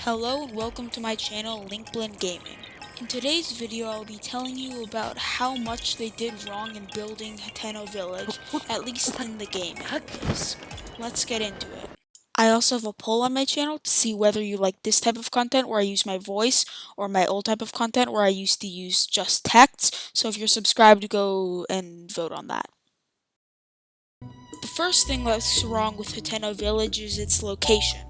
Hello and welcome to my channel Linkblend Gaming. In today's video I'll be telling you about how much they did wrong in building Hateno Village, at least in the game anyways. Let's get into it. I also have a poll on my channel to see whether you like this type of content where I use my voice or my old type of content where I used to use just text, so if you're subscribed go and vote on that. The first thing that's wrong with Hateno Village is its location.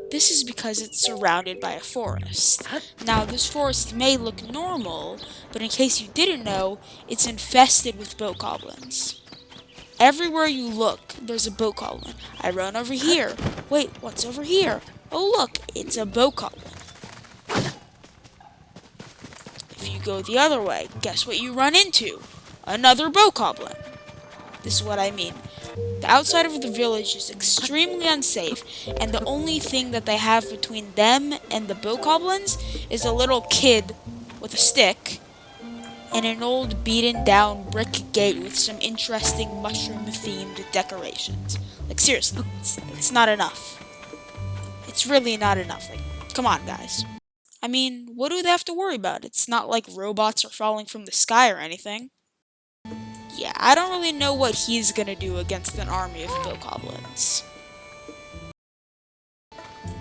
This is because it's surrounded by a forest. Now, this forest may look normal, but in case you didn't know, it's infested with boat goblins. Everywhere you look, there's a boat goblin. I run over here. Wait, what's over here? Oh look, it's a boat goblin. If you go the other way, guess what you run into? Another boat goblin. This is what I mean. The outside of the village is extremely unsafe, and the only thing that they have between them and the boat goblins is a little kid with a stick and an old beaten down brick gate with some interesting mushroom themed decorations. Like seriously, it's not enough. It's really not enough. Like, come on guys. I mean, what do they have to worry about? It's not like robots are falling from the sky or anything. Yeah, I don't really know what he's gonna do against an army of boat goblins.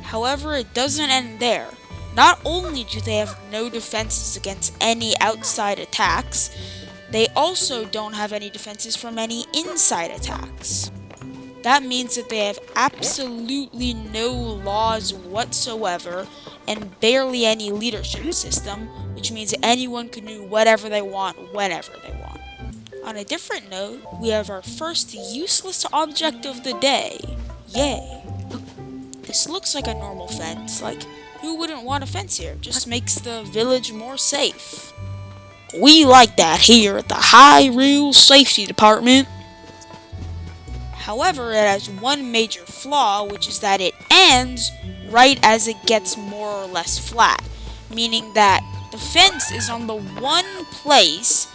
However, it doesn't end there. Not only do they have no defenses against any outside attacks, they also don't have any defenses from any inside attacks. That means that they have absolutely no laws whatsoever and barely any leadership system, which means anyone can do whatever they want whenever they want. On a different note, we have our first useless object of the day. Yay. This looks like a normal fence. Like, who wouldn't want a fence here? Just makes the village more safe. We like that here at the Hyrule Safety Department. However, it has one major flaw, which is that it ends right as it gets more or less flat. Meaning that the fence is on the one place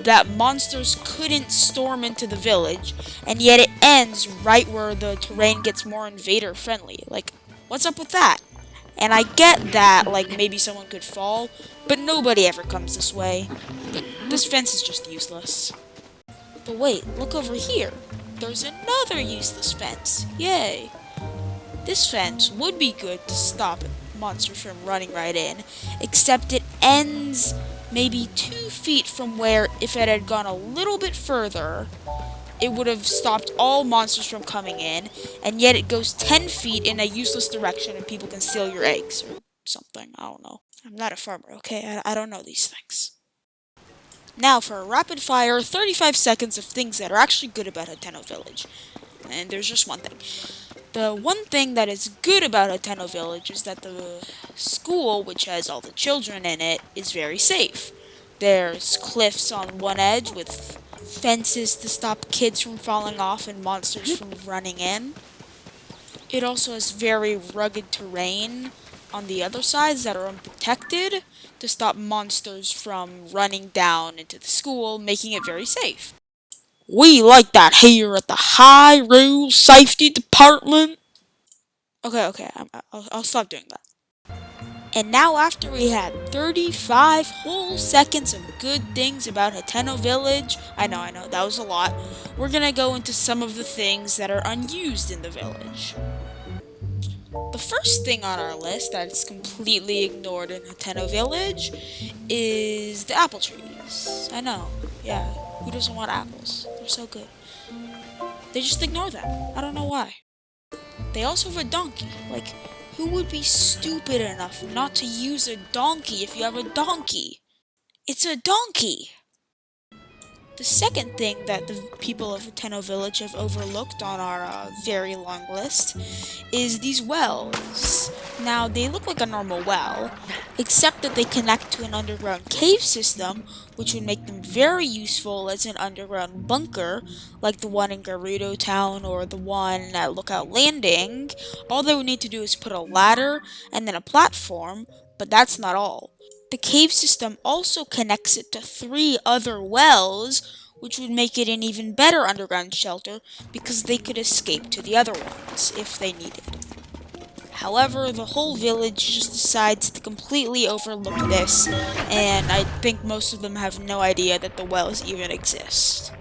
that monsters couldn't storm into the village, and yet it ends right where the terrain gets more invader friendly. Like, what's up with that? And I get that, like, maybe someone could fall, but nobody ever comes this way. This fence is just useless. But wait, look over here. There's another useless fence. Yay. This fence would be good to stop monsters from running right in, except it ends maybe 2 feet from where, if it had gone a little bit further, it would have stopped all monsters from coming in, and yet it goes 10 feet in a useless direction and people can steal your eggs or something. I don't know. I'm not a farmer, okay? I don't know these things. Now for a rapid fire 35 seconds of things that are actually good about Hateno Village. And there's just one thing. The one thing that is good about Hateno Village is that the school, which has all the children in it, is very safe. There's cliffs on one edge with fences to stop kids from falling off and monsters from running in. It also has very rugged terrain on the other sides that are unprotected to stop monsters from running down into the school, making it very safe. We like that here at the Hyrule Safety Department. Okay, I'll stop doing that. And now after we had 35 whole seconds of good things about Hateno Village, I know, that was a lot, we're gonna go into some of the things that are unused in the village. The first thing on our list that's completely ignored in Hateno Village is the apple trees. I know, yeah, who doesn't want apples? They're so good. They just ignore them. I don't know why. They also have a donkey. Like, who would be stupid enough not to use a donkey if you have a donkey? It's a donkey! The second thing that the people of Hateno Village have overlooked on our very long list is these wells. Now, they look like a normal well, except that they connect to an underground cave system, which would make them very useful as an underground bunker, like the one in Gerudo Town or the one at Lookout Landing. All they would need to do is put a ladder and then a platform, but that's not all. The cave system also connects it to 3 other wells, which would make it an even better underground shelter because they could escape to the other ones if they needed. However, the whole village just decides to completely overlook this, and I think most of them have no idea that the wells even exist.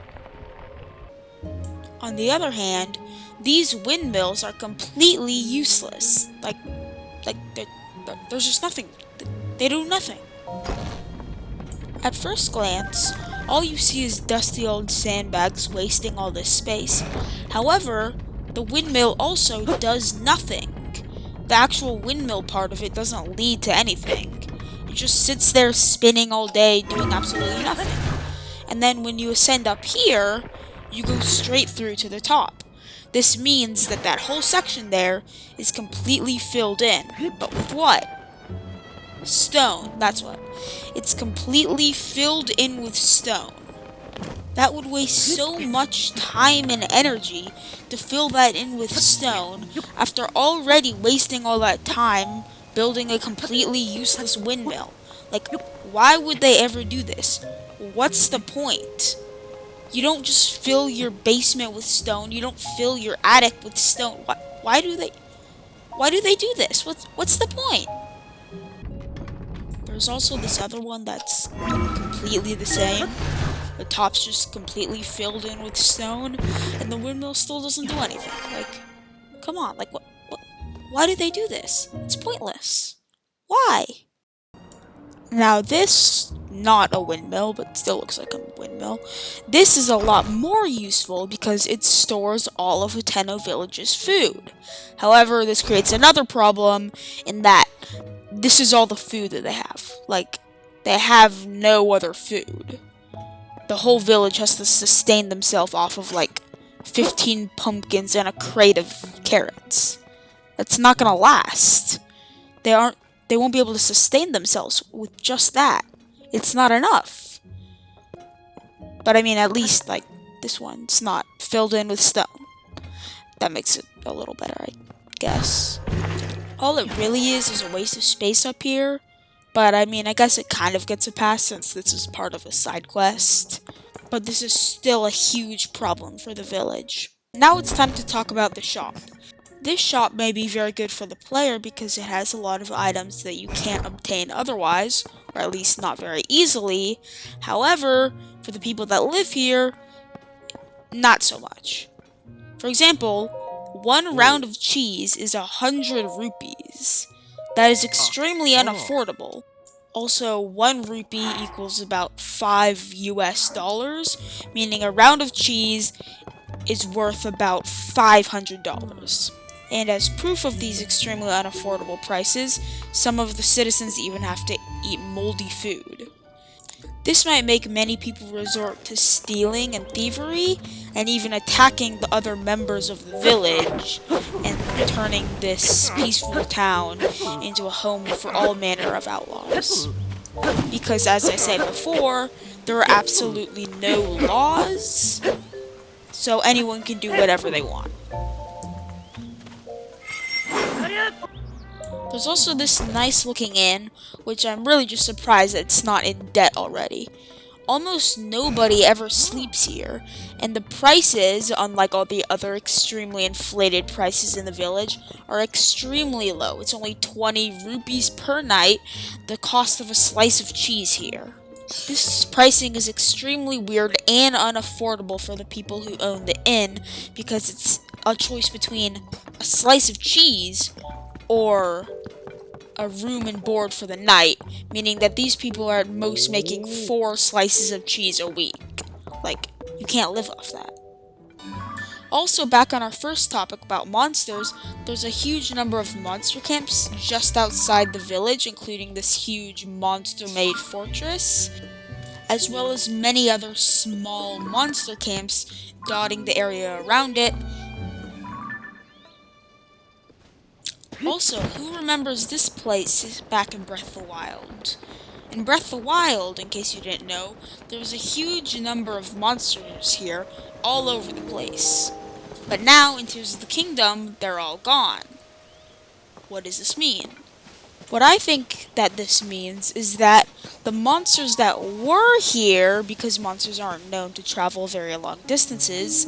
On the other hand, these windmills are completely useless. There's just nothing. They do nothing. At first glance, all you see is dusty old sandbags wasting all this space. However, the windmill also does nothing. The actual windmill part of it doesn't lead to anything. It just sits there spinning all day doing absolutely nothing. And then when you ascend up here, you go straight through to the top. This means that that whole section there is completely filled in. But with what? Stone, that's what. It's completely filled in with stone. That would waste so much time and energy to fill that in with stone after already wasting all that time building a completely useless windmill. Like, why would they ever do this? What's the point? You don't just fill your basement with stone, you don't fill your attic with stone. Why do they do this? What's the point? There's also this other one that's completely the same. The top's just completely filled in with stone, and the windmill still doesn't do anything. Like, come on, like, why do they do this? It's pointless. Why? Now this, not a windmill, but still looks like a windmill, this is a lot more useful because it stores all of Hateno Village's food. However, this creates another problem in that this is all the food that they have. Like, they have no other food. The whole village has to sustain themselves off of, like, 15 pumpkins and a crate of carrots. That's not gonna last. They won't be able to sustain themselves with just that. It's not enough. But I mean, at least, like, this one's not filled in with stone. That makes it a little better, I guess. All it really is a waste of space up here. But I mean, I guess it kind of gets a pass since this is part of a side quest. But this is still a huge problem for the village. Now it's time to talk about the shop. This shop may be very good for the player because it has a lot of items that you can't obtain otherwise, or at least not very easily. However, for the people that live here, not so much. For example, one round of cheese is 100 rupees. That is extremely unaffordable. Also, 1 rupee equals about $5 US, meaning a round of cheese is worth about $500. And as proof of these extremely unaffordable prices, some of the citizens even have to eat moldy food. This might make many people resort to stealing and thievery, and even attacking the other members of the village, and turning this peaceful town into a home for all manner of outlaws. Because, as I said before, there are absolutely no laws, so anyone can do whatever they want. There's also this nice looking inn, which I'm really just surprised that it's not in debt already. Almost nobody ever sleeps here, and the prices, unlike all the other extremely inflated prices in the village, are extremely low. It's only 20 rupees per night, the cost of a slice of cheese here. This pricing is extremely weird and unaffordable for the people who own the inn, because it's a choice between a slice of cheese or a room and board for the night, meaning that these people are at most making 4 slices of cheese a week. Like, you can't live off that. Also, back on our first topic about monsters, there's a huge number of monster camps just outside the village, including this huge monster-made fortress, as well as many other small monster camps dotting the area around it. Also, who remembers this place back in Breath of the Wild? In Breath of the Wild, in case you didn't know, there's a huge number of monsters here, all over the place. But now, in Tears of the Kingdom, they're all gone. What does this mean? What I think that this means is that the monsters that were here, because monsters aren't known to travel very long distances,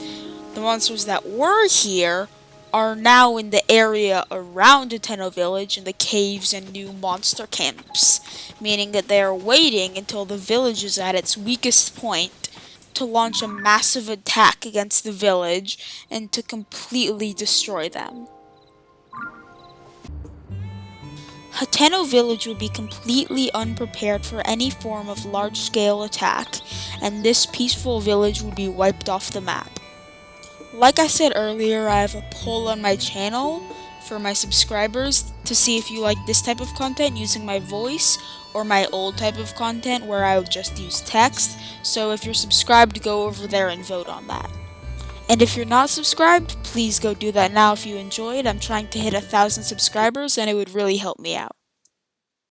the monsters that were here are now in the area around Hateno village in the caves and new monster camps, meaning that they are waiting until the village is at its weakest point to launch a massive attack against the village and to completely destroy them. Hateno village would be completely unprepared for any form of large-scale attack, and this peaceful village would be wiped off the map. Like I said earlier, I have a poll on my channel for my subscribers to see if you like this type of content using my voice or my old type of content where I would just use text. So if you're subscribed, go over there and vote on that. And if you're not subscribed, please go do that now if you enjoyed. I'm trying to hit 1,000 subscribers and it would really help me out.